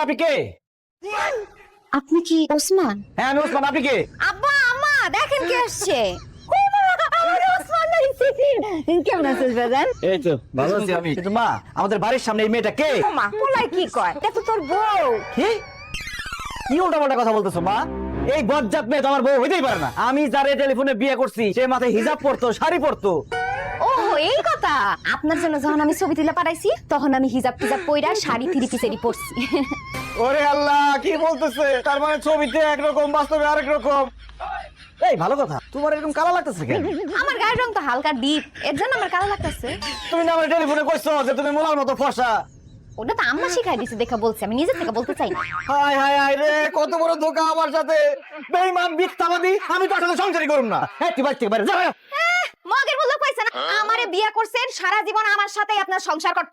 আপনি কে? আপনি কি ওসমান? হ্যাঁ আমি ওসমান, আপনি কে? আব্বা আম্মা দেখেন কে আসছে। কেমন আছিস বাজান? এই তো ভালো আছি আমি। কিন্তু মা, আমাদের বাড়ির সামনে এই মেয়েটা কে? মা পোলাই কি কয়? এটা তো তোর বউ। কি কি উল্টাপাল্টা কথা বলতেছো মা? এই বজ্জাত মেয়ে তো আমার বউ হইতেই পারে না। আমি যারে টেলিফোনে বিয়ে করছি সে মাথায় হিজাব পরতো, শাড়ি পরতো। ও এই কথা। আপনার জন্য যখন আমি ছবি তুলে পাঠাইছি তখন আমি হিজাব টিজাব পইরা শাড়ি থ্রি পিসেরই পরছি। ওরে আল্লাহ, কি বলতেছে? তার মানে ছবিতে একরকম, বাস্তবে আরেক রকম। এই ভালো কথা, তোমার এরকম কালো লাগতেছে কেন? আমার গায়ের রং তো হালকা ডিপ, এর জন্য আমার কালো লাগতেছে। তুমি না আমার টেলিফোনে কইছো যে তুমি মোলার মতো ফর্সা। ওটা তো আম্মা শিখাই দিছে দেখা বলছি, আমি নিজে থেকে বলতে চাই না। হায় হায় হায় রে, কত বড় ধোঁকা আমার সাথে। বেঈমান, মিথ্যাবাদী, আমি তোর সাথে সংসারই করব না। এই তুই বাড়ি থেকে বাইরে যা। মগের বললো কইছে না আমারে বিয়ে করছেন, সারা জীবন আমার সাথেই আপনার সংসার করতে